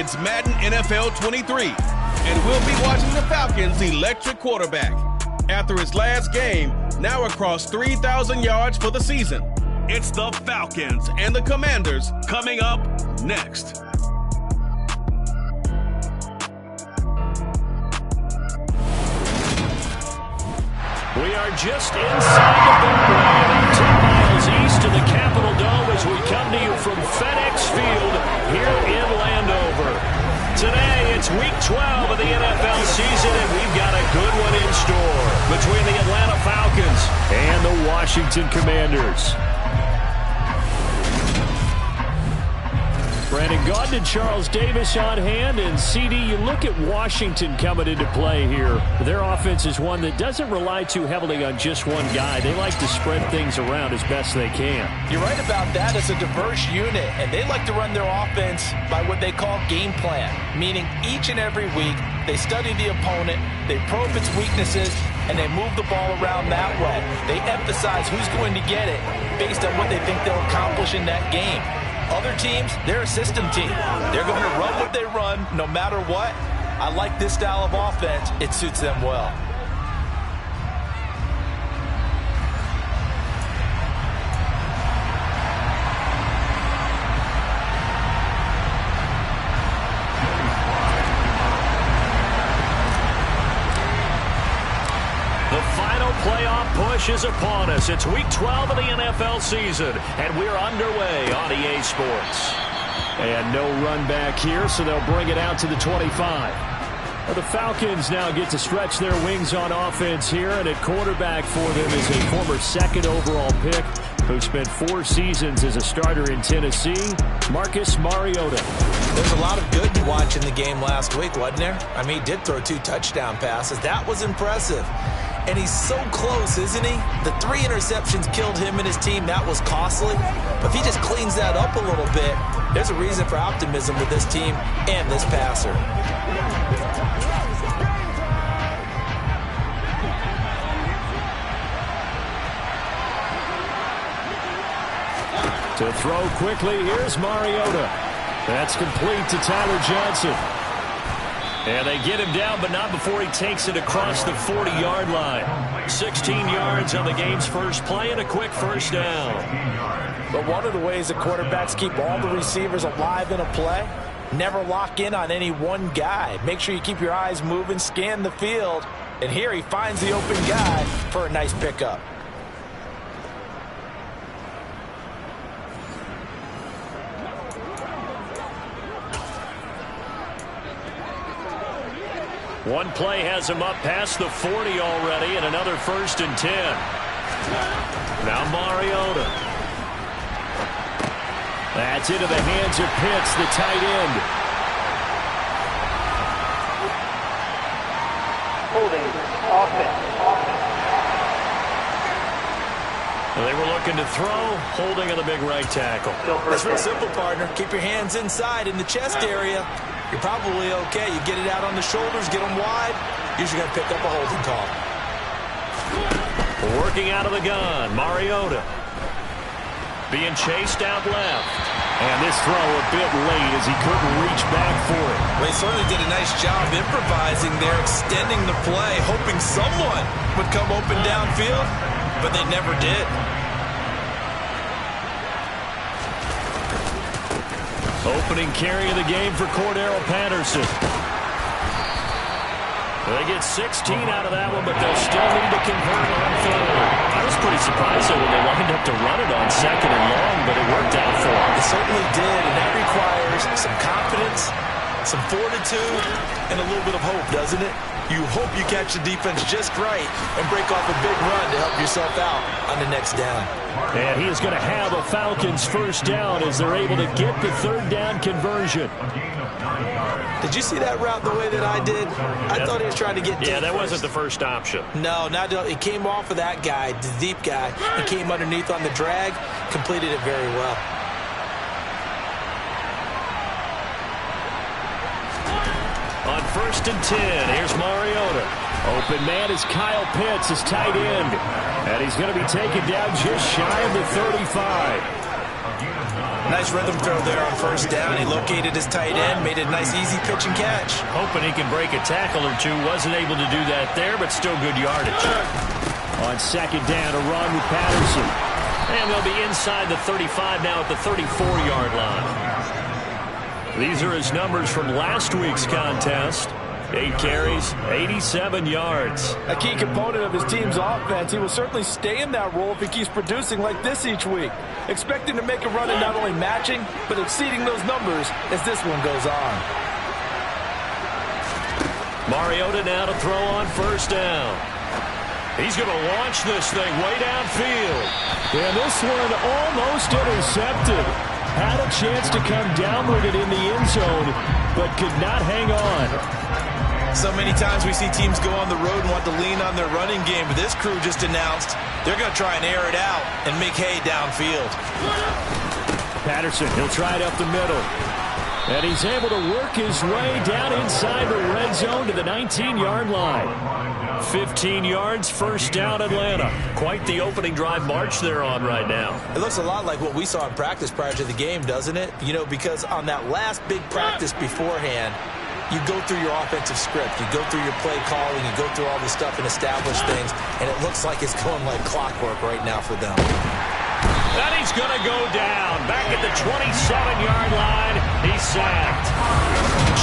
It's Madden NFL 23, and we'll be watching the Falcons' electric quarterback. After his last game, now across 3,000 yards for the season. It's the Falcons and the Commanders coming up next. We are just inside the Beltway, about 10 miles east of the Capitol Dome as we come to you from FedEx Field here in Landover. Today, it's Week 12 of the NFL season, and we've got a good one in store between the Atlanta Falcons and the Washington Commanders. Brandon Gaudin and Charles Davis on hand, and CD, you look at Washington coming into play here. Their offense is one that doesn't rely too heavily on just one guy. They like to spread things around as best they can. You're right about that. It's a diverse unit, and they like to run their offense by what they call game plan, meaning each and every week they study the opponent, they probe its weaknesses, and they move the ball around that way. They emphasize who's going to get it based on what they think they'll accomplish in that game. Other teams, they're a system team. They're going to run what they run no matter what. I like this style of offense. It suits them well. Playoff push is upon us. It's Week 12 of the NFL season, and we're underway on EA Sports. And no run back here, so they'll bring it out to the 25. Well, the Falcons now get to stretch their wings on offense here, and at quarterback for them is a former second overall pick who spent 4 seasons as a starter in Tennessee, Marcus Mariota. There's a lot of good to watch in the game last week, wasn't there? I mean, he did throw 2 touchdown passes. That was impressive. And he's so close, isn't he? The 3 interceptions killed him and his team. That was costly. But if he just cleans that up a little bit, there's a reason for optimism with this team and this passer. To throw quickly, here's Mariota. That's complete to Tyler Johnson. And they get him down, but not before he takes it across the 40-yard line. 16 yards on the game's first play and a quick first down. But one of the ways the quarterbacks keep all the receivers alive in a play, never lock in on any one guy. Make sure you keep your eyes moving, scan the field. And here he finds the open guy for a nice pickup. One play has him up past the 40 already, and another 1st and 10. Now Mariota. That's into the hands of Pitts, the tight end. Holding offense. They were looking to throw, holding on the big right tackle. That's real simple, partner. Keep your hands inside in the chest area. You're probably okay. You get it out on the shoulders, get them wide. Usually going to pick up a holding call. Working out of the gun, Mariota. Being chased out left. And this throw a bit late as he couldn't reach back for it. Well, he certainly did a nice job improvising there, extending the play, hoping someone would come open downfield, but they never did. Opening carry of the game for Cordero Patterson. They get 16 out of that one, but they'll still need to convert on 3rd. I was pretty surprised though when they lined up to run it on 2nd and long, but it worked out for them. It certainly did, and that requires some confidence, some fortitude, and a little bit of hope, doesn't it? You hope you catch the defense just right and break off a big run to help yourself out on the next down. And he is going to have a Falcons 1st down as they're able to get the 3rd down conversion. Did you see that route the way that I did? I thought he was trying to get deep. Yeah, that first. wasn't the first option. No, it came off of that guy, the deep guy. He came underneath on the drag, completed it very well. On 1st and 10, here's Mariota. Open man is Kyle Pitts, his tight end. And he's going to be taken down just shy of the 35. Nice rhythm throw there on first down. He located his tight end, made a nice easy pitch and catch. Hoping he can break a tackle or two. Wasn't able to do that there, but still good yardage. On second down, a run with Patterson. And they'll be inside the 35 now at the 34-yard line. These are his numbers from last week's contest. 8 carries, 87 yards. A key component of his team's offense. He will certainly stay in that role if he keeps producing like this each week. Expect him to make a run and not only matching, but exceeding those numbers as this one goes on. Mariota now to throw on first down. He's going to launch this thing way downfield. And this one almost intercepted. Had a chance to come down with it in the end zone, but could not hang on. So many times we see teams go on the road and want to lean on their running game, but this crew just announced they're going to try and air it out and make hay downfield. Patterson, he'll try it up the middle. And he's able to work his way down inside the red zone to the 19-yard line. 15 yards, first down Atlanta. Quite the opening drive march they're on right now. It looks a lot like what we saw in practice prior to the game, doesn't it? You know, because on that last big practice beforehand, you go through your offensive script, you go through your play calling, you go through all this stuff and establish things, and it looks like it's going like clockwork right now for them. And he's going to go down. Back at the 27-yard line, he's sacked.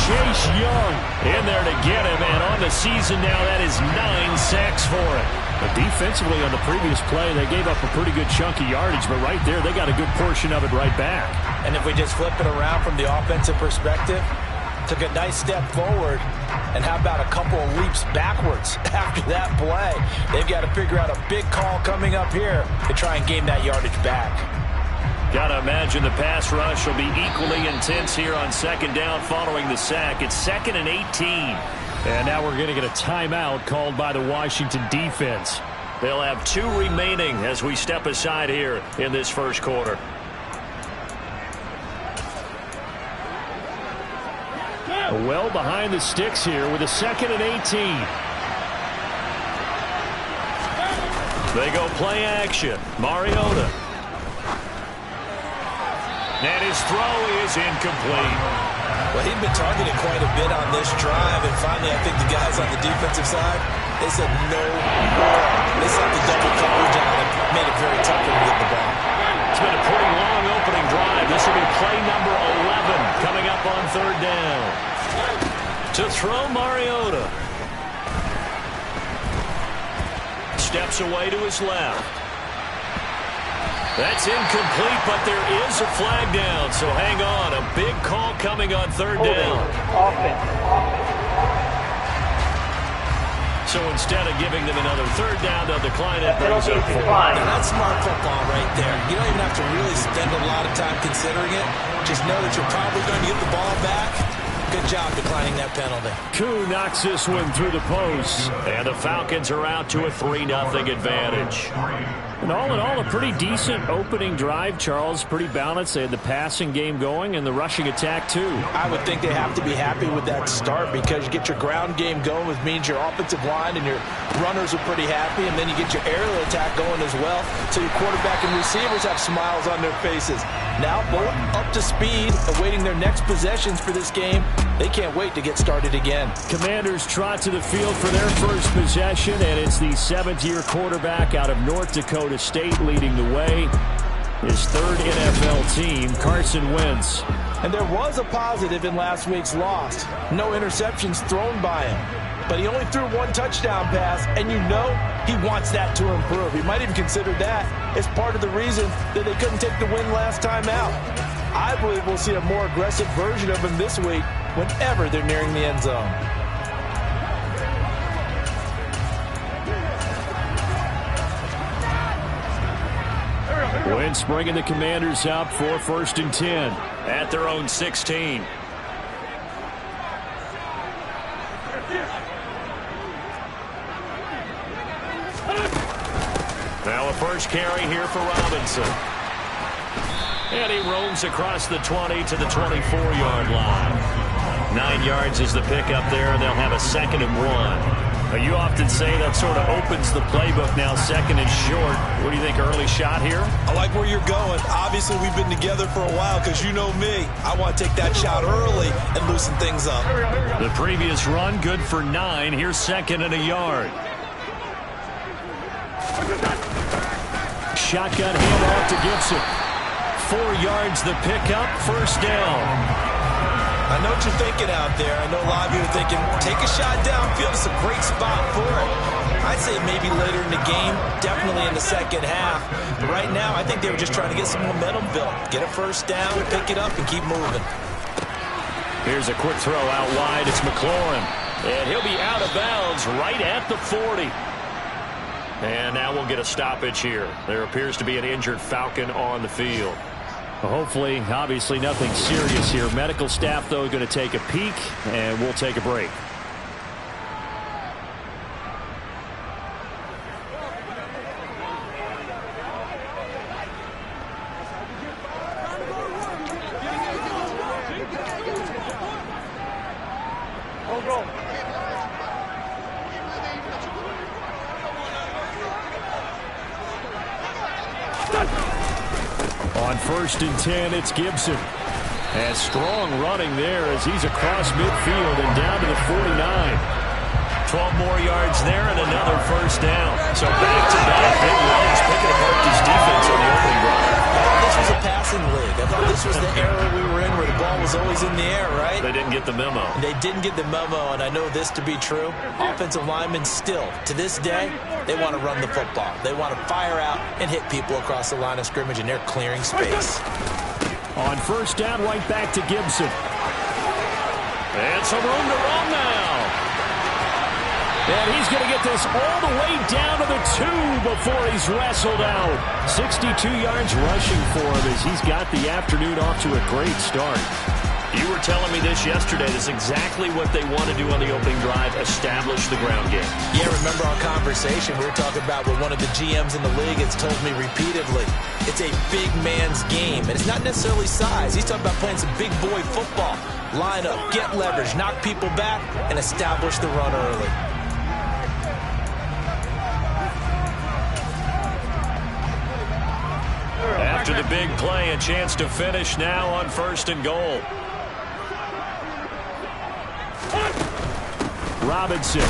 Chase Young in there to get him, and on the season now, that is 9 sacks for him. But defensively on the previous play, they gave up a pretty good chunk of yardage, but right there, they got a good portion of it right back. And if we just flip it around from the offensive perspective, took a nice step forward, and how about a couple of leaps backwards after that play? They've got to figure out a big call coming up here to try and gain that yardage back. Got to imagine the pass rush will be equally intense here on second down following the sack. It's 2nd and 18. And now we're going to get a timeout called by the Washington defense. They'll have 2 remaining as we step aside here in this first quarter. Well behind the sticks here with a 2nd and 18. They go play action. Mariota. And his throw is incomplete. Well, he'd been targeted quite a bit on this drive, and finally I think the guys on the defensive side, they said no more. They set the double coverage on him, made it very tough for him to get the ball. It's been a pretty long opening drive. This will be play number 11 coming up on third down. To throw Mariota. Steps away to his left. That's incomplete, but there is a flag down, so hang on. A big call coming on third down. So instead of giving them another third down, they'll decline it. Brings up 4. Now that's smart football right there. You don't even have to really spend a lot of time considering it. Just know that you're probably going to get the ball back. Good job declining that penalty. Koo knocks this one through the post. And the Falcons are out to a 3-0 advantage. And all in all, a pretty decent opening drive, Charles. Pretty balanced. They had the passing game going and the rushing attack, too. I would think they have to be happy with that start because you get your ground game going, which means your offensive line and your runners are pretty happy, and then you get your aerial attack going as well, so your quarterback and receivers have smiles on their faces. Now both up to speed, awaiting their next possessions for this game. They can't wait to get started again. Commanders trot to the field for their first possession, and it's the 7th-year quarterback out of North Dakota State leading the way. His 3rd NFL team, Carson Wentz. And there was a positive in last week's loss. No interceptions thrown by him. But he only threw 1 touchdown pass, and you know he wants that to improve. He might even consider that as part of the reason that they couldn't take the win last time out. I believe we'll see a more aggressive version of him this week whenever they're nearing the end zone. Wentz bringing the Commanders up for 1st and 10. At their own 16. Now a first carry here for Robinson. And he roams across the 20 to the 24-yard line. 9 yards is the pickup there, and they'll have a 2nd and 1. You often say that sort of opens the playbook now, second and short. What do you think, early shot here? I like where you're going. Obviously, we've been together for a while because you know me. I want to take that shot early and loosen things up. The previous run, good for 9. Here's second and a yard. Shotgun handoff to Gibson. 4 yards the pickup, first down. I know what you're thinking out there. I know a lot of you are thinking, take a shot downfield. It's a great spot for it. I'd say maybe later in the game, definitely in the second half. But right now, I think they were just trying to get some momentum built. Get a first down, pick it up, and keep moving. Here's a quick throw out wide. It's McLaurin. And he'll be out of bounds right at the 40. And now we'll get a stoppage here. There appears to be an injured Falcon on the field. Hopefully, obviously nothing serious here. Medical staff, though, going to take a peek, and we'll take a break. On 1st and 10, it's Gibson. And strong running there as he's across midfield and down to the 49. 12 more yards there and another first down. So back-to-back big runs, picking apart this defense on the opening drive. This was a passing league. I thought this was the era we were in where the ball was always in the air, right? They didn't get the memo. They didn't get the memo, and I know this to be true. Offensive linemen still, to this day, they want to run the football. They want to fire out and hit people across the line of scrimmage, and they're clearing space. On first down, right back to Gibson. And some room to run now. And he's going to get this all the way down to the 2 before he's wrestled out. 62 yards rushing for him as he's got the afternoon off to a great start. You were telling me this yesterday. This is exactly what they want to do on the opening drive, establish the ground game. Yeah, remember our conversation? We were talking about what one of the GMs in the league has told me repeatedly. It's a big man's game, and it's not necessarily size. He's talking about playing some big boy football. Line up, get leverage, knock people back, and establish the run early. After the big play, a chance to finish now on 1st and goal. Robinson.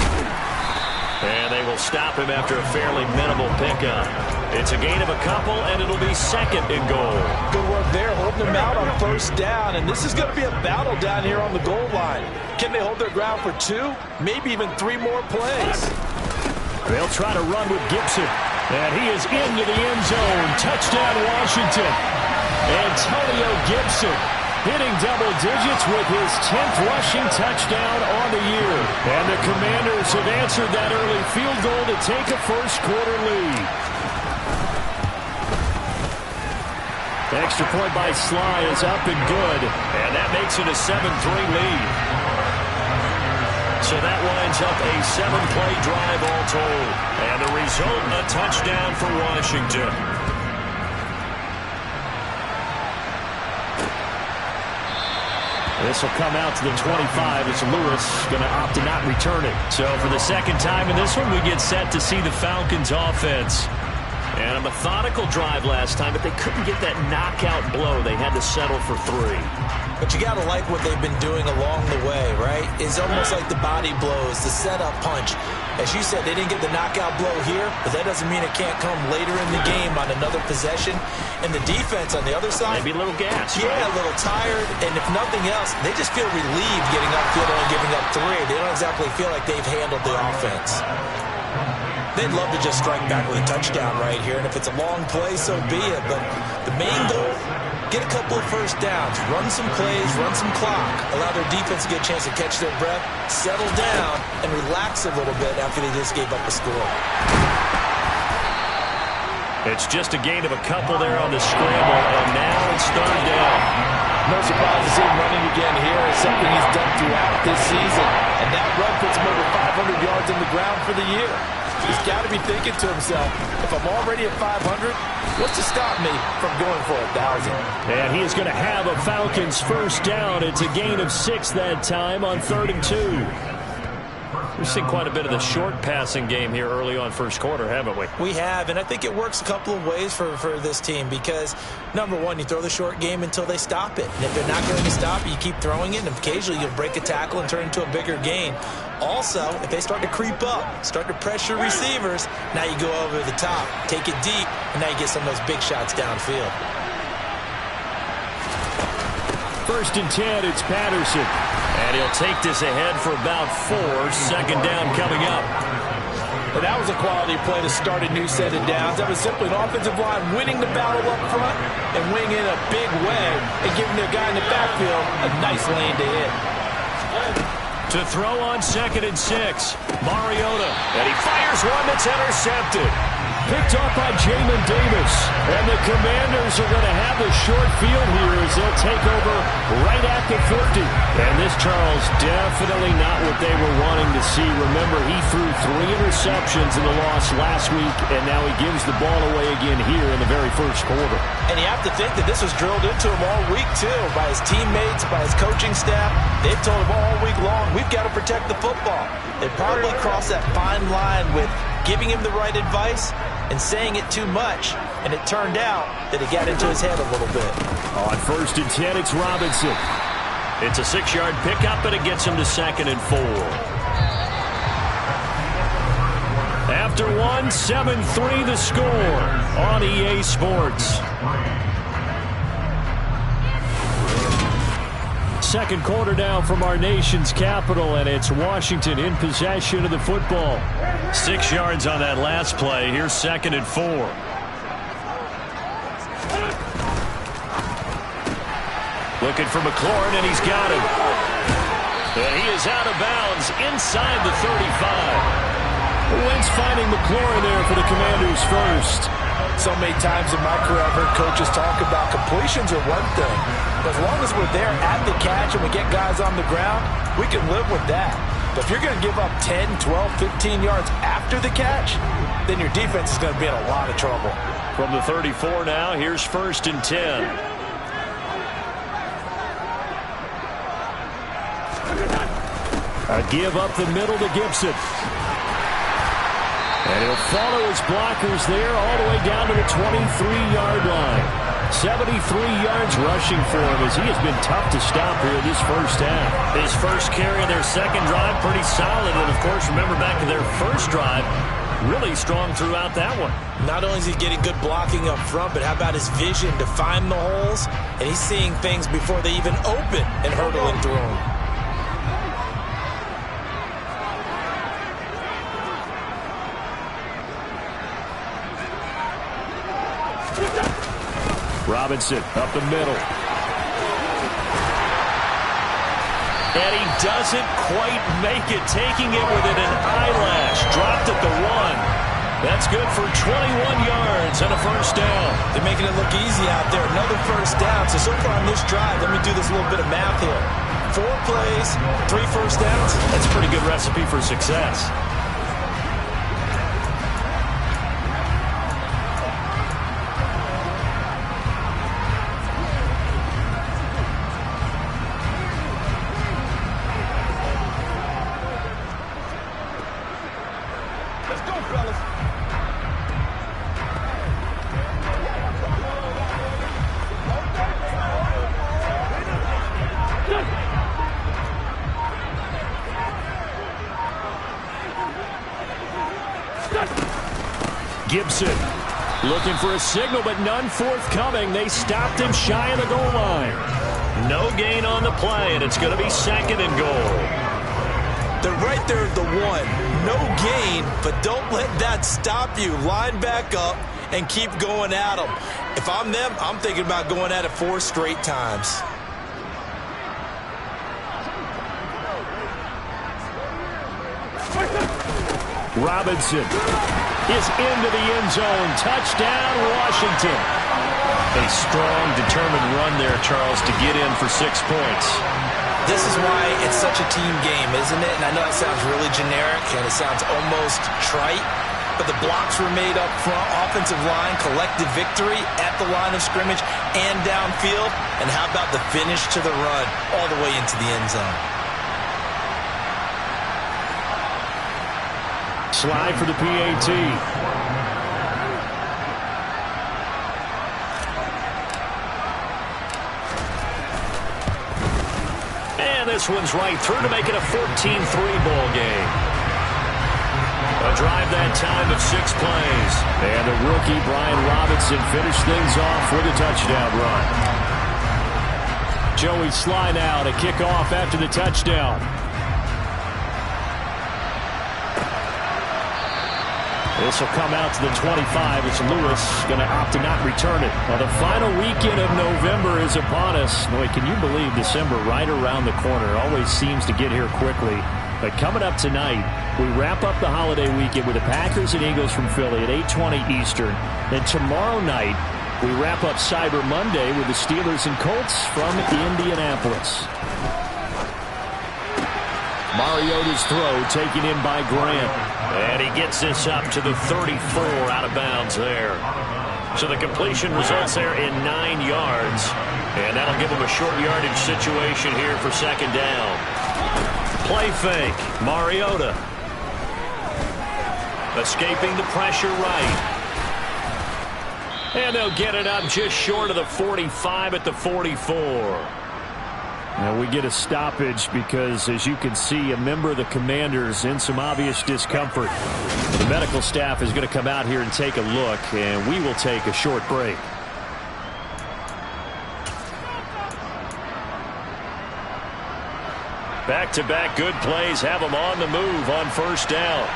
And they will stop him after a fairly minimal pickup. It's a gain of a couple, and it'll be 2nd and goal. Good work there, holding him out on first down, and this is going to be a battle down here on the goal line. Can they hold their ground for 2, maybe even 3 more plays? They'll try to run with Gibson. And he is into the end zone. Touchdown, Washington. Antonio Gibson hitting double digits with his 10th rushing touchdown on the year. And the Commanders have answered that early field goal to take a first-quarter lead. Extra point by Sly is up and good. And that makes it a 7-3 lead. So that winds up a 7-play drive all told. And the result, a touchdown for Washington. This will come out to the 25 as Lewis going to opt to not return it. So for the second time in this one, we get set to see the Falcons offense. And a methodical drive last time, but they couldn't get that knockout blow. They had to settle for 3. But you got to like what they've been doing along the way, right? It's almost like the body blows, the setup punch. As you said, they didn't get the knockout blow here, but that doesn't mean it can't come later in the game on another possession. And the defense on the other side, maybe a little gas. Yeah, right? A little tired. And if nothing else, they just feel relieved getting upfield and giving up 3. They don't exactly feel like they've handled the offense. They'd love to just strike back with a touchdown right here, and if it's a long play, so be it. But the main goal, get a couple of first downs, run some plays, run some clock, allow their defense to get a chance to catch their breath, settle down, and relax a little bit after they just gave up a score. It's just a gain of a couple there on the scramble, and now it's 3rd down. No surprise to see him running again here. It's something he's done throughout this season, and that run puts him over 500 yards on the ground for the year. He's got to be thinking to himself, if I'm already at 500, what's to stop me from going for 1,000? And he is going to have a Falcons first down. It's a gain of 6 that time on 3rd and 2. We've seen quite a bit of the short passing game here early on first quarter, haven't we? We have, and I think it works a couple of ways for this team because, number one, you throw the short game until they stop it. And if they're not going to stop it, you keep throwing it, and occasionally you'll break a tackle and turn it into a bigger gain. Also, if they start to creep up, start to pressure receivers, now you go over the top, take it deep, and now you get some of those big shots downfield. First and 10, it's Patterson. And he'll take this ahead for about 4. Second down coming up. Well, that was a quality play to start a new set of downs. That was simply an offensive line winning the battle up front and winning in a big way and giving their guy in the backfield a nice lane to hit. To throw on 2nd and 6, Mariota. And he fires one that's intercepted. Picked off by Jamin Davis. And the Commanders are going to have a short field here as they'll take over right at the 50. And this, Charles, definitely not what they were wanting to see. Remember, he threw 3 interceptions in the loss last week, and now he gives the ball away again here in the very first quarter. And you have to think that this was drilled into him all week, too, by his teammates, by his coaching staff. They've told him all week long, we've got to protect the football. They probably crossed that fine line with giving him the right advice and saying it too much, and it turned out that it got into his head a little bit. On 1st and 10, it's Robinson. It's a 6-yard pickup, and it gets him to 2nd and 4. After 1, 7-3 the score on EA Sports. Second quarter now from our nation's capital, and it's Washington in possession of the football. 6 yards on that last play. Here's 2nd and 4. Looking for McLaurin, and he's got him. And he is out of bounds inside the 35. Wentz finding McLaurin there for the Commanders first. So many times in my career I've heard coaches talk about completions are one thing. But as long as we're there at the catch and we get guys on the ground, we can live with that. But if you're going to give up 10, 12, 15 yards after the catch, then your defense is going to be in a lot of trouble. From the 34 now, here's 1st and 10. A give up the middle to Gibson. And he'll follow his blockers there all the way down to the 23-yard line. 73 yards rushing for him as he has been tough to stop here this first half. His first carry of their second drive, pretty solid. And, of course, remember back to their first drive, really strong throughout that one. Not only is he getting good blocking up front, but how about his vision to find the holes? And he's seeing things before they even open and hurdling through them. Robinson up the middle. And he doesn't quite make it, taking it within an eyelash. Dropped at the 1. That's good for 21 yards and a first down. They're making it look easy out there. Another first down. So far on this drive, let me do this little bit of math here. 4 plays, 3 first downs. That's a pretty good recipe for success. Gibson looking for a signal, but none forthcoming. They stopped him shy of the goal line. No gain on the play, and it's going to be 2nd and goal. They're right there at the 1. No gain, but don't let that stop you. Line back up and keep going at them. If I'm them, I'm thinking about going at it 4 straight times. Robinson is into the end zone. Touchdown, Washington. A strong, determined run there, Charles, to get in for 6 points. This is why it's such a team game, isn't it? And I know it sounds really generic and it sounds almost trite, but the blocks were made up front, offensive line, collective victory at the line of scrimmage and downfield. And how about the finish to the run all the way into the end zone? slide for the PAT. And this one's right through to make it a 14-3 ball game. A drive that time of 6 plays. And the rookie, Brian Robinson, finished things off with a touchdown run. Joey Sly now to kick off after the touchdown. This will come out to the 25 as Lewis going to opt to not return it. Well, the final weekend of November is upon us. Boy, can you believe December right around the corner? It always seems to get here quickly. But coming up tonight, we wrap up the holiday weekend with the Packers and Eagles from Philly at 8:20 Eastern. Then tomorrow night, we wrap up Cyber Monday with the Steelers and Colts from Indianapolis. Mariota's throw taken in by Grant. And he gets this up to the 34 out of bounds there. So the completion results there in 9 yards. And that'll give him a short yardage situation here for second down. Play fake. Mariota. Escaping the pressure right. And they'll get it up just short of the 45 at the 44. Now we get a stoppage because, as you can see, a member of the Commanders in some obvious discomfort. The medical staff is going to come out here and take a look, and we will take a short break. Back-to-back good plays have them on the move on first down.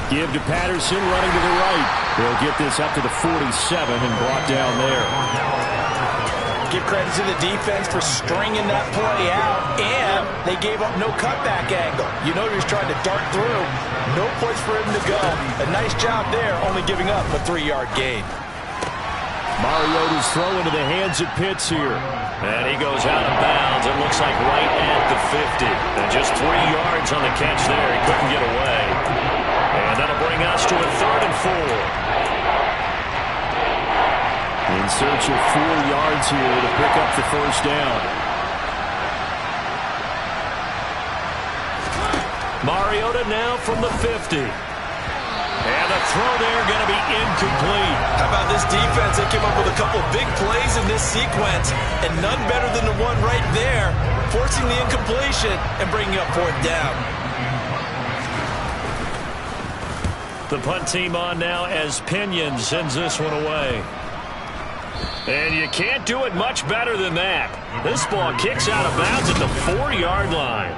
Give to Patterson, running to the right. They'll get this up to the 47 and brought down there. Give credit to the defense for stringing that play out, and they gave up no cutback angle. You know he was trying to dart through. No place for him to go. A nice job there, only giving up a 3-yard gain. Mariota's throw into the hands of Pitts here. And he goes out of bounds. It looks like right at the 50. And just 3 yards on the catch there. He couldn't get away. And that'll bring us to a 3rd and 4. In search of 4 yards here to pick up the first down. Mariota now from the 50. And the throw there going to be incomplete. How about this defense? They came up with a couple big plays in this sequence, and none better than the one right there, forcing the incompletion and bringing up 4th down. The punt team on now as Pinion sends this one away. And you can't do it much better than that. This ball kicks out of bounds at the 4-yard line.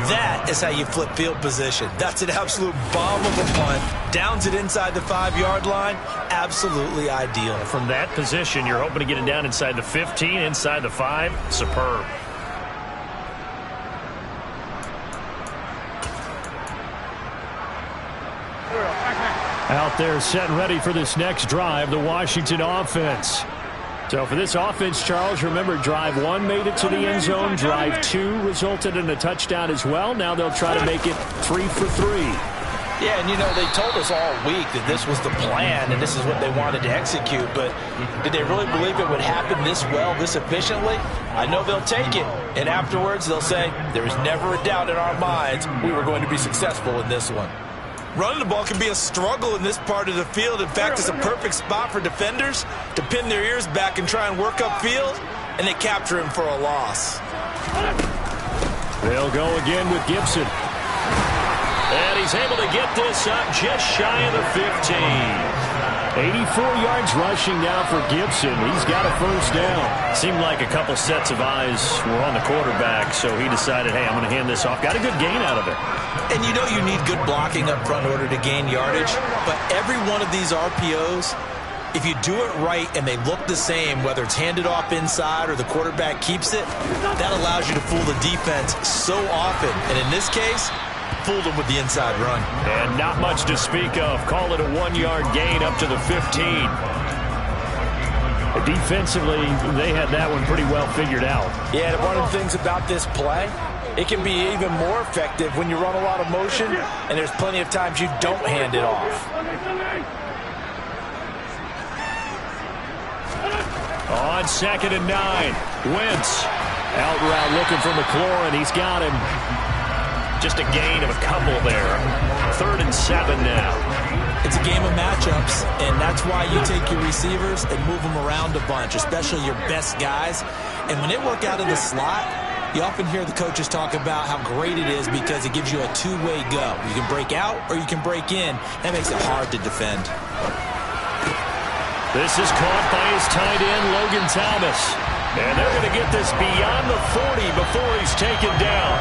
That is how you flip field position. That's an absolute bomb of a punt. Downs it inside the 5-yard line. Absolutely ideal. From that position, you're hoping to get it down inside the 15, inside the 5. Superb. Out there set and ready for this next drive, the Washington offense. So for this offense, Charles, remember drive 1 made it to the end zone. Drive 2 resulted in a touchdown as well. Now they'll try to make it 3 for 3. Yeah, and you know, they told us all week that this was the plan and this is what they wanted to execute, but did they really believe it would happen this well, this efficiently? I know they'll take it, and afterwards they'll say, there was never a doubt in our minds we were going to be successful in this one. Running the ball can be a struggle in this part of the field. In fact, it's a perfect spot for defenders to pin their ears back and try and work upfield, and they capture him for a loss. They'll go again with Gibson. And he's able to get this up just shy of the 15. 84 yards rushing now for Gibson. He's got a first down. Seemed like a couple sets of eyes were on the quarterback, so he decided, hey, I'm going to hand this off. Got a good gain out of it. And you know you need good blocking up front in order to gain yardage, but every one of these RPOs, if you do it right and they look the same, whether it's handed off inside or the quarterback keeps it, that allows you to fool the defense so often. And in this case, fooled them with the inside run. And not much to speak of. Call it a 1-yard gain up to the 15. Defensively, they had that one pretty well figured out. Yeah, and one of the things about this play, it can be even more effective when you run a lot of motion, and there's plenty of times you don't hand it off. On 2nd and 9, Wentz out route looking for McLaurin. He's got him. Just a gain of a couple there. 3rd and 7 now. It's a game of matchups, and that's why you take your receivers and move them around a bunch, especially your best guys. And when they work out of the slot, you often hear the coaches talk about how great it is because it gives you a two-way go. You can break out or you can break in. That makes it hard to defend. This is caught by his tight end, Logan Thomas. And they're going to get this beyond the 40 before he's taken down.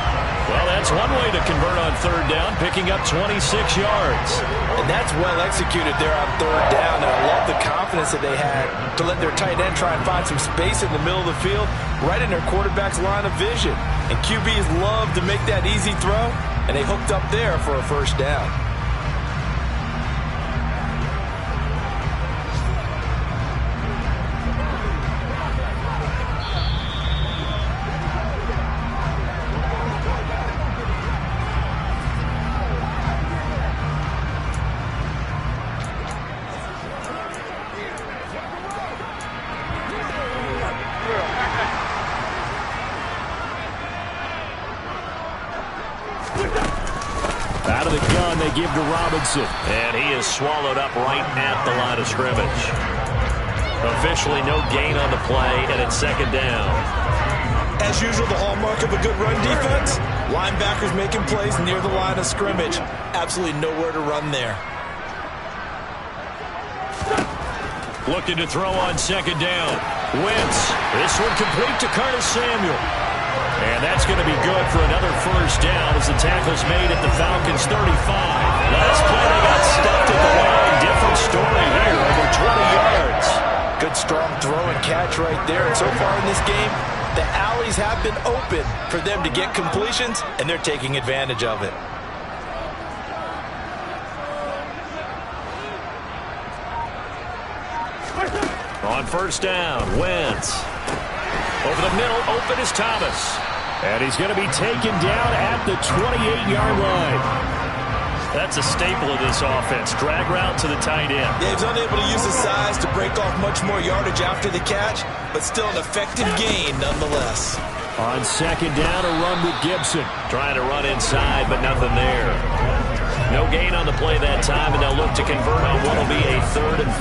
Well, that's one way to convert on 3rd down, picking up 26 yards. And that's well executed there on 3rd down. And I love the confidence that they had to let their tight end try and find some space in the middle of the field, right in their quarterback's line of vision. And QBs love to make that easy throw, and they hooked up there for a 1st down. Out of the gun, they give to Robinson. And he is swallowed up right at the line of scrimmage. Officially no gain on the play, and it's 2nd down. As usual, the hallmark of a good run defense, linebackers making plays near the line of scrimmage. Absolutely nowhere to run there. Looking to throw on 2nd down. Wentz. This one complete to Curtis Samuel. And that's going to be good for another 1st down as the tackle's made at the Falcons' 35. Last play, they got stuffed at the line. Different story here, over 20 yards. Good strong throw and catch right there. And so far in this game, the alleys have been open for them to get completions, and they're taking advantage of it. On 1st down, Wentz. Over the middle, open is Thomas. And he's going to be taken down at the 28-yard line. That's a staple of this offense. Drag route to the tight end. Yeah, he's unable to use his size to break off much more yardage after the catch, but still an effective gain nonetheless. On 2nd down, a run with Gibson. Trying to run inside, but nothing there. No gain on the play that time, and they'll look to convert on what will be a 3rd and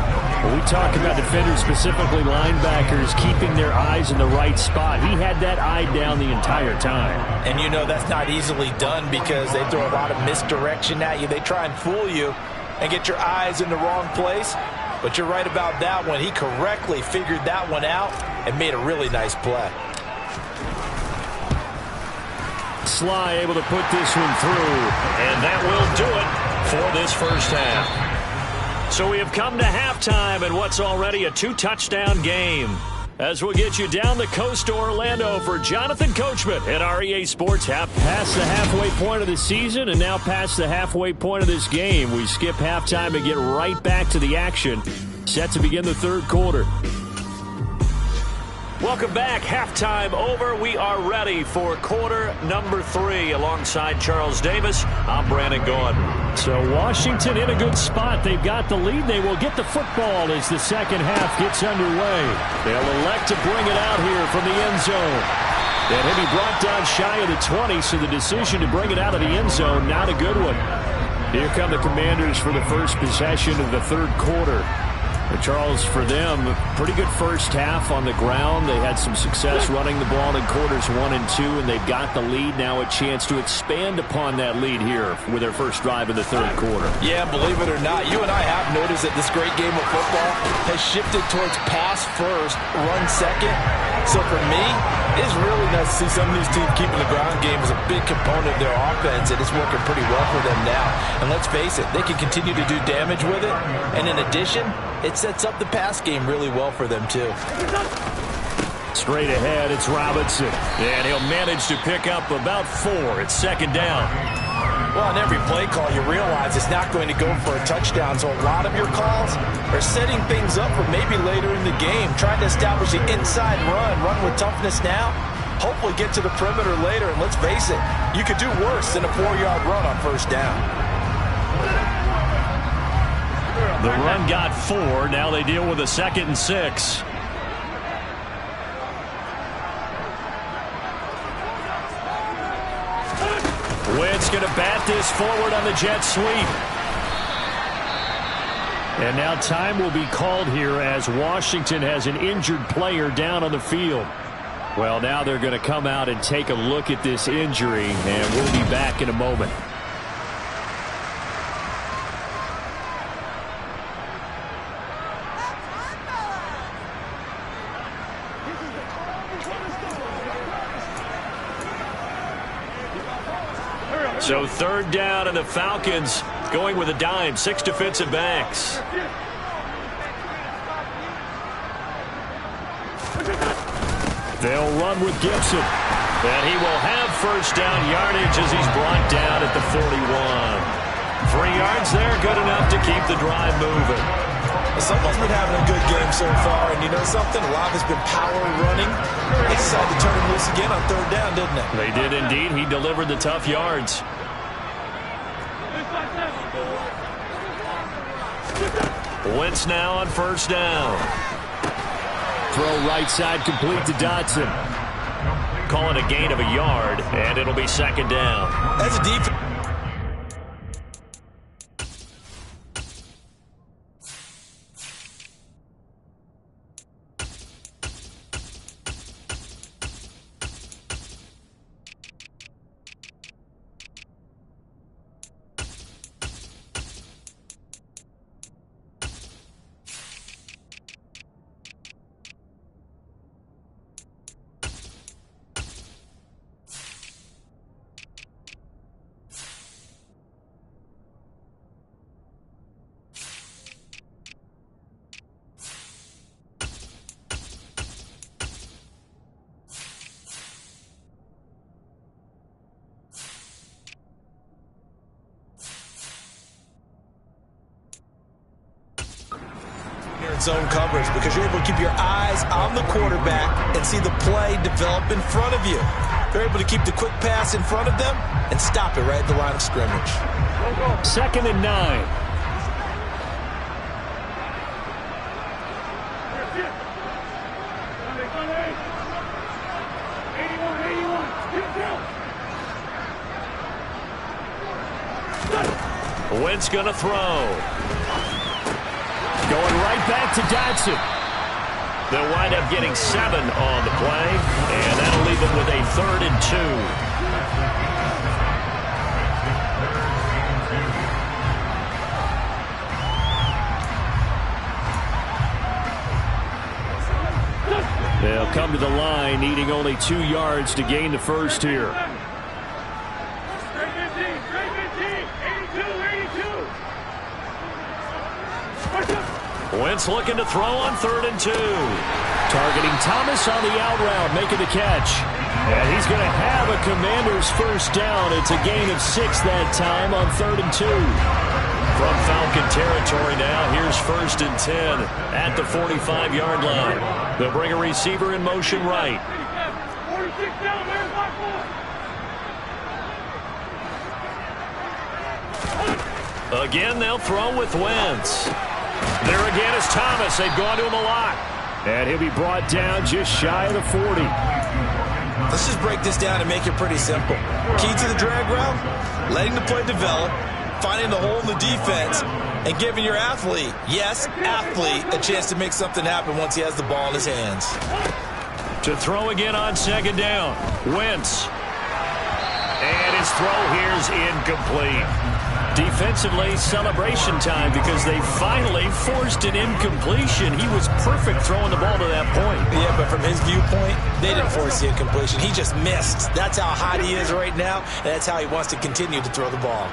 4. When we talk about defenders, specifically linebackers, keeping their eyes in the right spot, he had that eye down the entire time. And you know that's not easily done because they throw a lot of misdirection at you. They try and fool you and get your eyes in the wrong place. But you're right about that one. He correctly figured that one out and made a really nice play. Sly able to put this one through, and that will do it for this 1st half. So we have come to halftime in what's already a 2-touchdown game. As we'll get you down the coast to Orlando for Jonathan Coachman at our EA Sports past the halfway point of the season and now past the halfway point of this game. We skip halftime and get right back to the action. Set to begin the 3rd quarter. Welcome back. Halftime over. We are ready for quarter number 3 alongside Charles Davis. I'm Brandon Gordon. So Washington in a good spot. They've got the lead. They will get the football as the 2nd half gets underway. They'll elect to bring it out here from the end zone. And he'll be brought down shy of the 20, so the decision to bring it out of the end zone, not a good one. Here come the Commanders for the first possession of the 3rd quarter. But Charles, for them, pretty good 1st half on the ground. They had some success running the ball in quarters 1 and 2, and they've got the lead. Now a chance to expand upon that lead here with their first drive in the 3rd quarter. Yeah, believe it or not, you and I have noticed that this great game of football has shifted towards pass first, run second. So for me, it's really nice to see some of these teams keeping the ground game as a big component of their offense, and it's working pretty well for them now. And let's face it, they can continue to do damage with it. And in addition, it sets up the pass game really well for them, too. Straight ahead, it's Robinson. And he'll manage to pick up about 4. It's 2nd down. Well, on every play call, you realize it's not going to go for a touchdown. So a lot of your calls are setting things up for maybe later in the game, trying to establish the inside run with toughness now, hopefully get to the perimeter later. And let's face it, you could do worse than a 4-yard run on 1st down. The run got 4. Now they deal with a 2nd and 6. He's going to bat this forward on the jet sweep. And now time will be called here as Washington has an injured player down on the field. Well, now they're going to come out and take a look at this injury, and we'll be back in a moment. So third down, and the Falcons going with a dime, 6 defensive backs. They'll run with Gibson. And he will have first down yardage as he's brought down at the 41. 3 yards there, good enough to keep the drive moving. Someone's been having a good game so far, and you know something? A lot has been power running. They decided to turn him loose again on third down, didn't they? They did indeed. He delivered the tough yards. Wentz now on first down. Throw right side complete to Dotson. Call it a gain of a yard, and it'll be second down. As a defense. Zone coverage because you're able to keep your eyes on the quarterback and see the play develop in front of you. They're able to keep the quick pass in front of them and stop it right at the line of scrimmage. 2nd and 9. Wentz gonna throw. Going right back to Dotson. They'll wind up getting 7 on the play, and that'll leave them with a 3rd and 2. They'll come to the line, needing only 2 yards to gain the first here. Wentz looking to throw on 3rd and 2. Targeting Thomas on the out route, making the catch. And he's going to have a Commander's first down. It's a gain of 6 that time on 3rd and 2. From Falcon territory now, here's 1st and 10 at the 45-yard line. They'll bring a receiver in motion right. Again, they'll throw with Wentz. There again is Thomas. They've gone to him a lot. And he'll be brought down just shy of the 40. Let's just break this down and make it pretty simple. Key to the drag route, letting the play develop, finding the hole in the defense, and giving your athlete, yes, athlete, a chance to make something happen once he has the ball in his hands. To throw again on 2nd down. Wentz. And his throw here is incomplete. Defensively, celebration time because they finally forced an incompletion. He was perfect throwing the ball to that point. Yeah, but from his viewpoint, they didn't force the incompletion. He just missed. That's how hot he is right now, and that's how he wants to continue to throw the ball.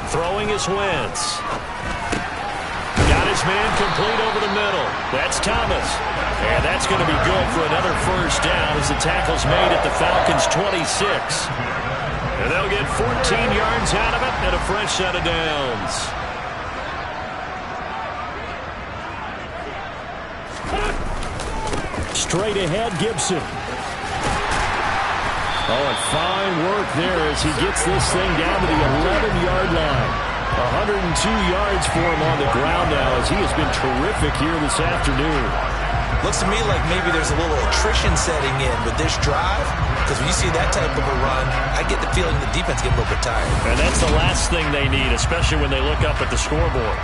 Throwing is Wentz. Got his man complete over the middle. That's Thomas. And that's going to be good for another first down as the tackle's made at the Falcons' 26. And they'll get 14 yards out of it and a fresh set of downs. Straight ahead, Gibson. Oh, and fine work there as he gets this thing down to the 11-yard line. 102 yards for him on the ground now as he has been terrific here this afternoon. Looks to me like maybe there's a little attrition setting in with this drive, because when you see that type of a run, I get the feeling the defense get a little bit tired. And that's the last thing they need, especially when they look up at the scoreboard.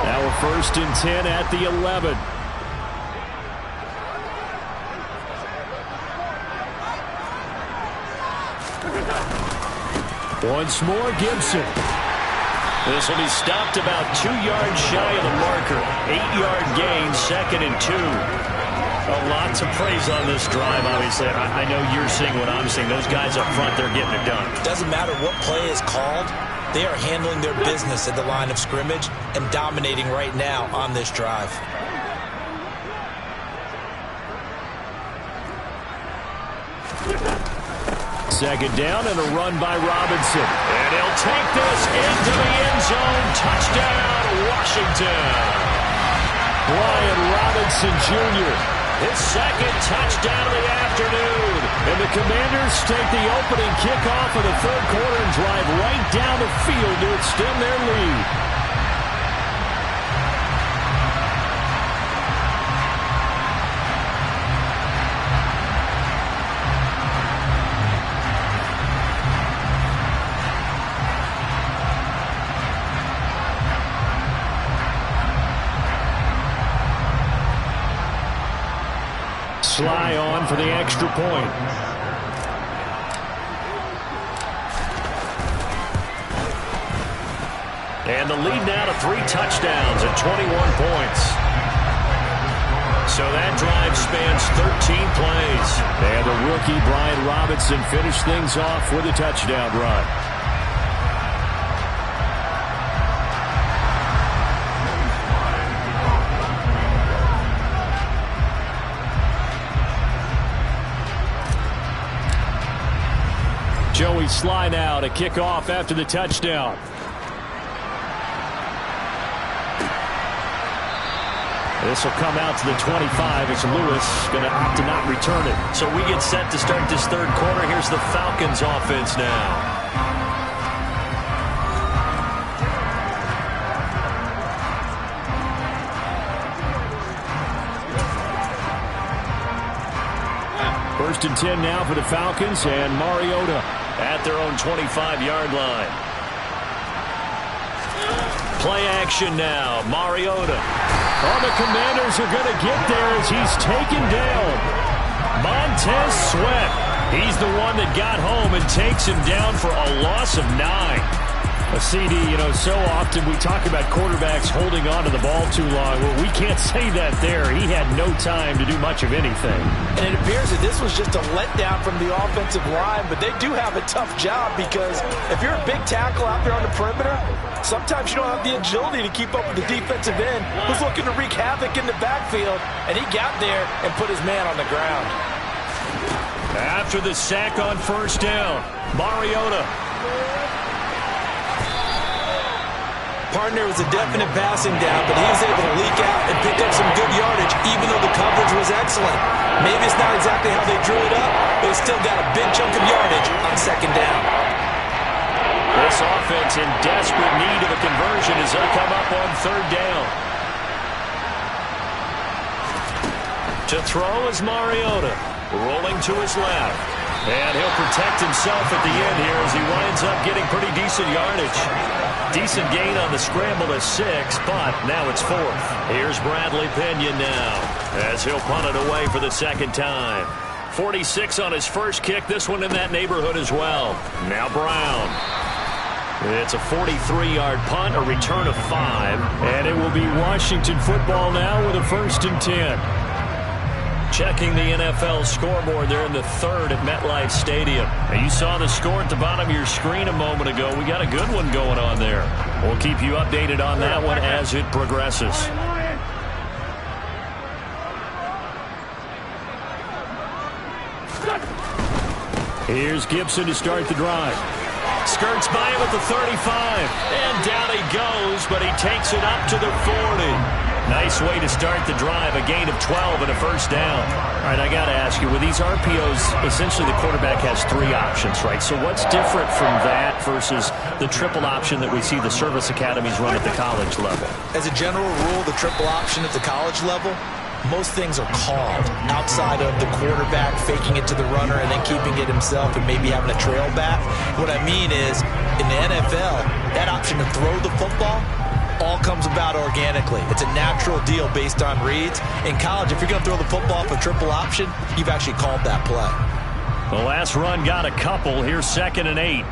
Now we're 1st and 10 at the 11. Once more, Gibson. This will be stopped about 2 yards shy of the marker. 8-yard gain, 2nd and 2. A lot to praise on this drive, obviously. I know you're seeing what I'm seeing. Those guys up front, they're getting it done. Doesn't matter what play is called. They are handling their business at the line of scrimmage and dominating right now on this drive. Second down and a run by Robinson. And he'll take this into the end zone. Touchdown, Washington. Brian Robinson Jr. His 2nd touchdown of the afternoon. And the Commanders take the opening kickoff of the 3rd quarter and drive right down the field to extend their lead. Sly on for the extra point. And the lead now to 3 touchdowns and 21 points. So that drive spans 13 plays. And the rookie Brian Robinson finished things off with a touchdown run. Joey Sly now to kick off after the touchdown. This will come out to the 25 as Lewis going to opt to not return it. So we get set to start this 3rd quarter. Here's the Falcons offense now. First and 10 now for the Falcons, and Mariota at their own 25-yard line. Play action now. Mariota. Oh, the Commanders are going to get there as he's taken down. Montez Sweat. He's the one that got home and takes him down for a loss of 9. A CD, you know, so often we talk about quarterbacks holding on to the ball too long. Well, we can't say that there. He had no time to do much of anything. And it appears that this was just a letdown from the offensive line, but they do have a tough job because if you're a big tackle out there on the perimeter, sometimes you don't have the agility to keep up with the defensive end who's looking to wreak havoc in the backfield, and he got there and put his man on the ground. After the sack on 1st down, Mariota. Partner was a definite passing down, but he was able to leak out and pick up some good yardage, even though the coverage was excellent. Maybe it's not exactly how they drew it up, but he still got a big chunk of yardage on 2nd down. This offense in desperate need of a conversion as they'll come up on 3rd down. To throw is Mariota, rolling to his left. And he'll protect himself at the end here as he winds up getting pretty decent yardage. Decent gain on the scramble to 6, but now it's 4th. Here's Bradley Pinion now as he'll punt it away for the 2nd time. 46 on his first kick, this one in that neighborhood as well. Now Brown. It's a 43-yard punt, a return of 5. And it will be Washington football now with a 1st and 10. Checking the NFL scoreboard there in the 3rd at MetLife Stadium. Now you saw the score at the bottom of your screen a moment ago. We got a good one going on there. We'll keep you updated on that one as it progresses. Here's Gibson to start the drive. Skirts by him at the 35. And down he goes, but he takes it up to the 40. Nice way to start the drive, a gain of 12 and a first down. All right, I got to ask you, with these RPOs, essentially the quarterback has 3 options, right? So what's different from that versus the triple option that we see the service academies run at the college level? As a general rule, the triple option at the college level, most things are called outside of the quarterback faking it to the runner and then keeping it himself and maybe having a trail back. What I mean is, in the NFL, that option to throw the football all comes about organically. It's a natural deal based on reads. In college, if you're going to throw the football for triple option, you've actually called that play. The last run got a couple. Here's 2nd and 8.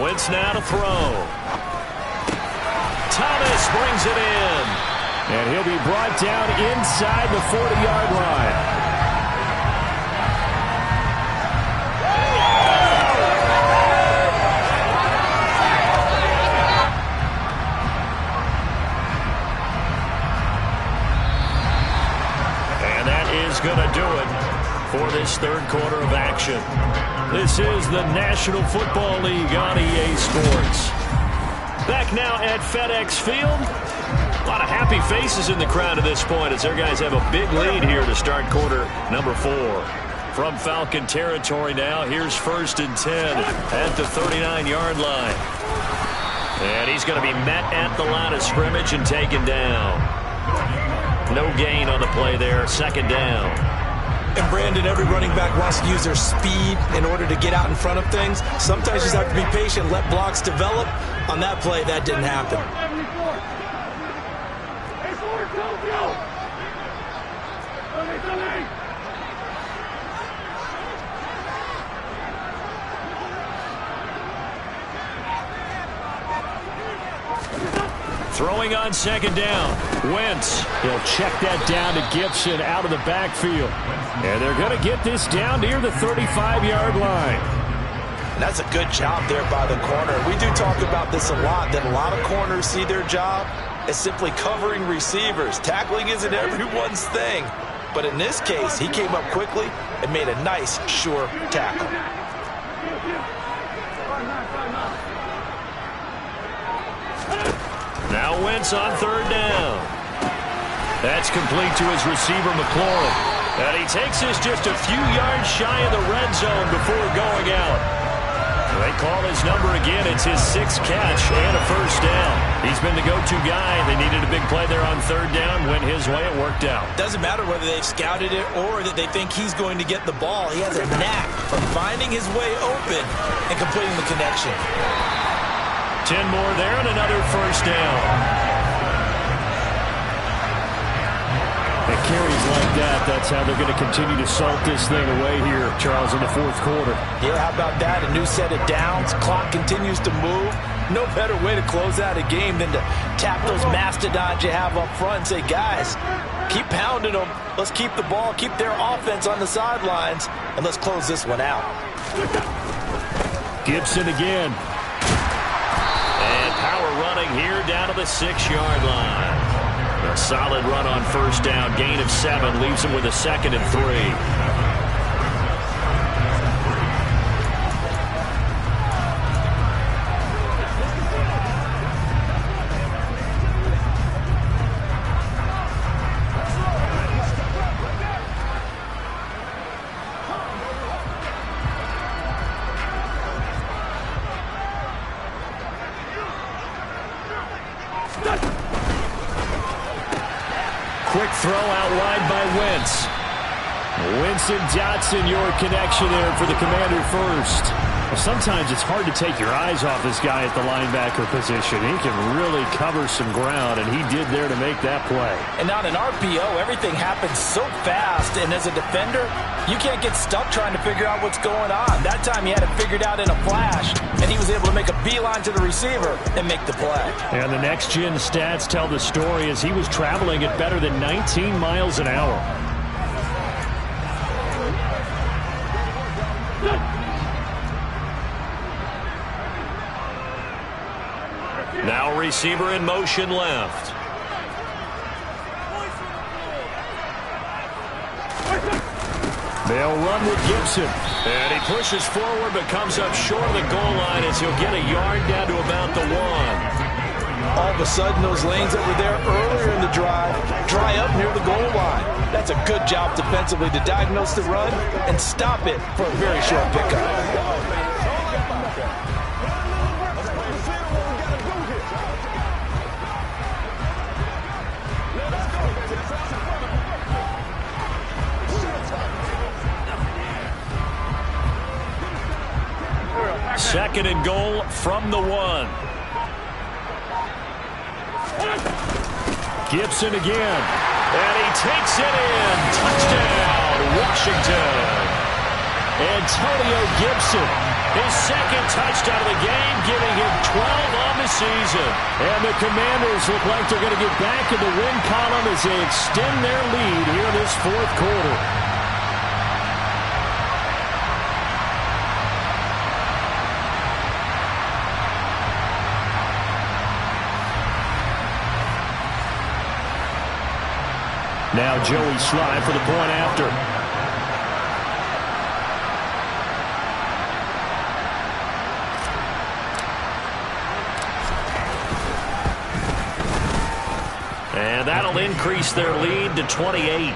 Wentz now to throw. Thomas brings it in. And he'll be brought down inside the 40-yard line. And that is going to do it for this third quarter of action. This is the National Football League on EA Sports. Back now at FedEx Field. A lot of happy faces in the crowd at this point as their guys have a big lead here to start quarter number 4. From Falcon territory now, here's 1st and 10 at the 39-yard line. And he's going to be met at the line of scrimmage and taken down. No gain on the play there, 2nd down. And Brandon, every running back wants to use their speed in order to get out in front of things. Sometimes you just have to be patient, let blocks develop. On that play, that didn't happen. Throwing on 2nd down. Wentz. He'll check that down to Gibson out of the backfield. And they're going to get this down near the 35-yard line. And that's a good job there by the corner. We do talk about this a lot, that a lot of corners see their job as simply covering receivers. Tackling isn't everyone's thing. But in this case, he came up quickly and made a nice, sure tackle. Now Wentz on 3rd down. That's complete to his receiver, McLaurin. And he takes this just a few yards shy of the red zone before going out. They call his number again. It's his 6th catch and a first down. He's been the go-to guy. They needed a big play there on 3rd down. Went his way. It worked out. Doesn't matter whether they've scouted it or that they think he's going to get the ball. He has a knack for finding his way open and completing the connection. 10 more there and another first down. And carries like that, that's how they're going to continue to salt this thing away here, Charles, in the 4th quarter. Yeah, how about that? A new set of downs. Clock continues to move. No better way to close out a game than to tap those mastodons you have up front and say, guys, keep pounding them. Let's keep the ball, keep their offense on the sidelines, and let's close this one out. Gibson again. And power running here down to the 6-yard line. A solid run on first down. Gain of 7 leaves him with a 2nd and 3. Quick throw out wide by Wentz. Winston Dotson, your connection there for the Commander first. Well, sometimes it's hard to take your eyes off this guy at the linebacker position. He can really cover some ground, and he did there to make that play. And on an RPO, everything happens so fast, and as a defender, you can't get stuck trying to figure out what's going on. That time he had it figured out in a flash, and he was able to make a beeline to the receiver and make the play. And the next-gen stats tell the story as he was traveling at better than 19 miles an hour. Now receiver in motion left. They'll run with Gibson. And he pushes forward but comes up short of the goal line as he'll get a yard down to about the 1. All of a sudden, those lanes that were there earlier in the drive dry up near the goal line. That's a good job defensively to diagnose the run and stop it for a very short pickup. Second and goal from the 1. Gibson again. And he takes it in. Touchdown, Washington. Antonio Gibson, his second touchdown of the game, giving him 12 on the season. And the Commanders look like they're going to get back in the win column as they extend their lead here in this fourth quarter. Now Joey Slye for the point after. And that'll increase their lead to 28.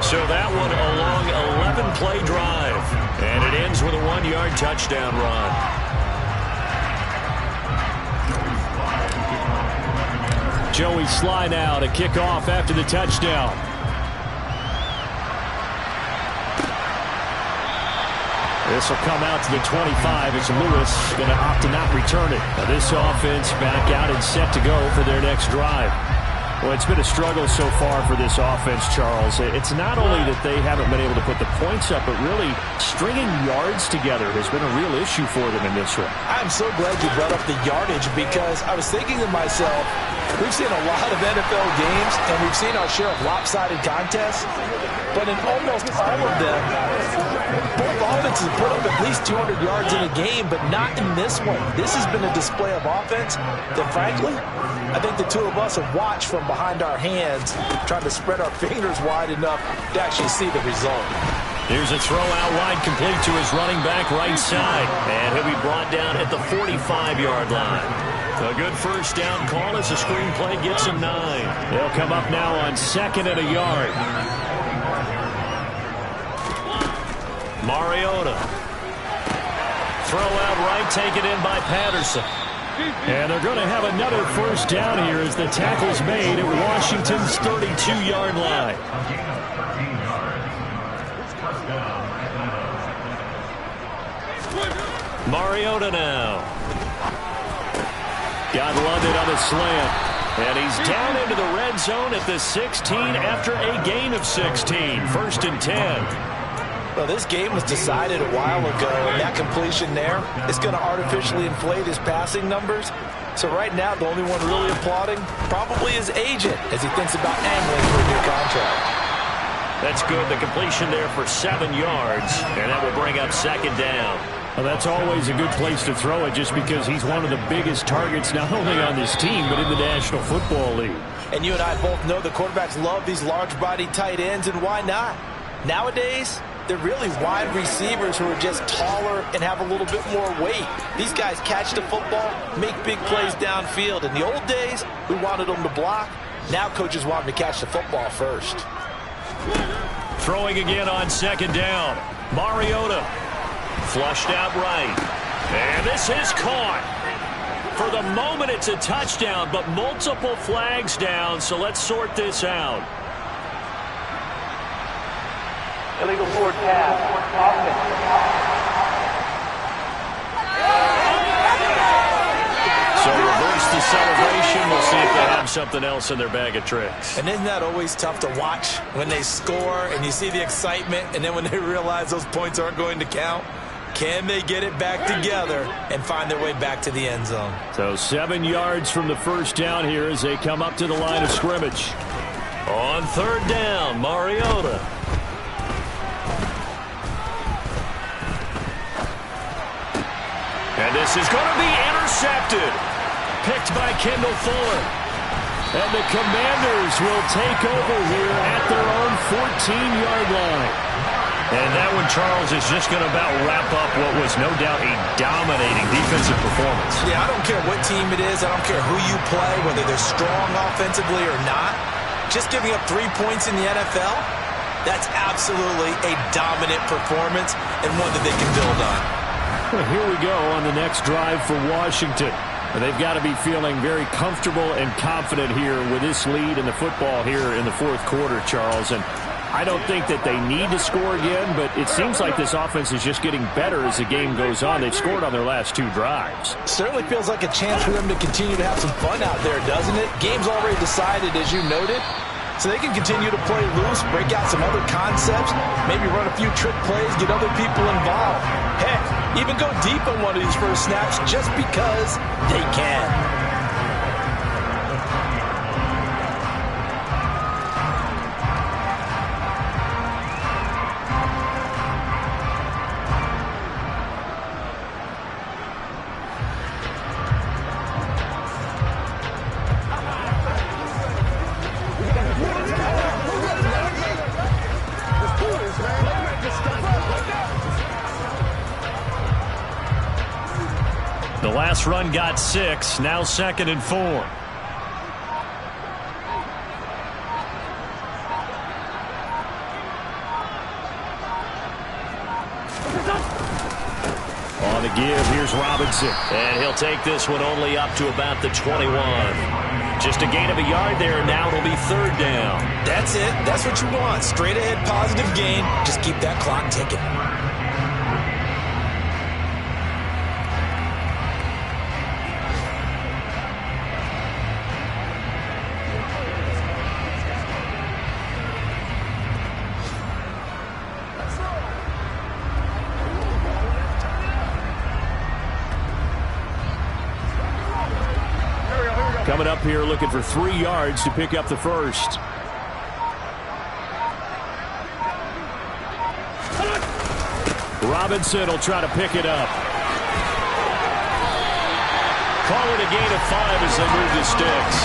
So that one a long 11-play drive. And it ends with a 1-yard touchdown run. Joey Slye now to kick off after the touchdown. This will come out to the 25 as Lewis going to opt to not return it. Now this offense back out and set to go for their next drive. Well, it's been a struggle so far for this offense, Charles. It's not only that they haven't been able to put the points up, but really stringing yards together has been a real issue for them in this one. I'm so glad you brought up the yardage because I was thinking to myself, we've seen a lot of NFL games and we've seen our share of lopsided contests, but in almost all of them, both offenses put up at least 200 yards in a game, but not in this one. This has been a display of offense that, frankly, I think the two of us have watched from behind our hands, trying to spread our fingers wide enough to actually see the result. Here's a throw out wide complete to his running back right side. And he'll be brought down at the 45-yard line. A good first down call as the screenplay gets him 9. They'll come up now on 2nd and a yard. Mariota. Throw out right, taken in by Patterson. And they're going to have another first down here as the tackle's made at Washington's 32-yard line. Mariota now. Got London on the slant. And he's down into the red zone at the 16 after a gain of 16. 1st and 10. Well, this game was decided a while ago, and that completion there is going to artificially inflate his passing numbers. So right now, the only one really applauding probably his agent as he thinks about angling for a new contract. That's good. The completion there for 7 yards, and that will bring up 2nd down. Well, that's always a good place to throw it just because he's one of the biggest targets not only on this team but in the National Football League. And you and I both know the quarterbacks love these large-bodied tight ends, and why not? Nowadays, they're really wide receivers who are just taller and have a little bit more weight. These guys catch the football, make big plays downfield. In the old days, we wanted them to block. Now coaches want them to catch the football first. Throwing again on 2nd down. Mariota flushed out right. And this is caught. For the moment, it's a touchdown, but multiple flags down, so let's sort this out. Illegal forward pass. Offense. So reverse the celebration. We'll see if they have something else in their bag of tricks. And isn't that always tough to watch when they score and you see the excitement and then when they realize those points aren't going to count? Can they get it back together and find their way back to the end zone? So 7 yards from the first down here as they come up to the line of scrimmage. On 3rd down, Mariota. And this is going to be intercepted. Picked by Kendall Fuller. And the Commanders will take over here at their own 14-yard line. And that one, Charles, is just going to about wrap up what was no doubt a dominating defensive performance. Yeah, I don't care what team it is. I don't care who you play, whether they're strong offensively or not. Just giving up 3 points in the NFL, that's absolutely a dominant performance and one that they can build on. Well, here we go on the next drive for Washington. They've got to be feeling very comfortable and confident here with this lead in the football here in the fourth quarter, Charles. And I don't think that they need to score again, but it seems like this offense is just getting better as the game goes on. They've scored on their last 2 drives. Certainly feels like a chance for them to continue to have some fun out there, doesn't it? Game's already decided, as you noted, so they can continue to play loose, break out some other concepts, maybe run a few trick plays, get other people involved. Heck, even go deep on one of these first snaps just because they can. The last run got 6, now 2nd and 4. On the give, here's Robinson. And he'll take this one only up to about the 21. Just a gain of a yard there, now it'll be 3rd down. That's it. That's what you want. Straight ahead, positive gain. Just keep that clock ticking. Coming up here looking for 3 yards to pick up the first. Robinson will try to pick it up. Call it a gain of 5 as they move the sticks.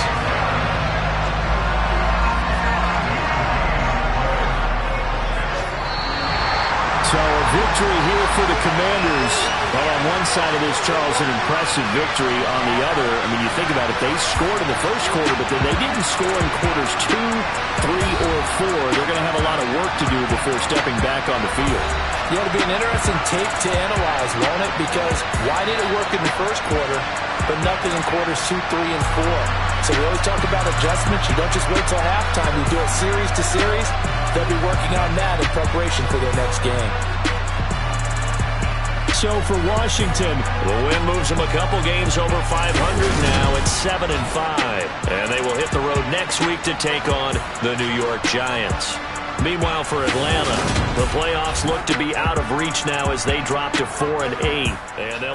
So a victory here for the Commanders. Well, on one side of this, Charles, an impressive victory. On the other, I mean, you think about it, they scored in the first quarter, but then they didn't score in quarters 2, 3, or 4. They're going to have a lot of work to do before stepping back on the field. Yeah, it'll be an interesting tape to analyze, won't it? Because why did it work in the first quarter, but nothing in quarters 2, 3, and 4? So we always talk about adjustments. You don't just wait till halftime. You do it series to series. They'll be working on that in preparation for their next game. So for Washington, the win moves them a couple games over 500 now at 7-5. And they will hit the road next week to take on the New York Giants. Meanwhile, for Atlanta, the playoffs look to be out of reach now as they drop to 4-8. And they'll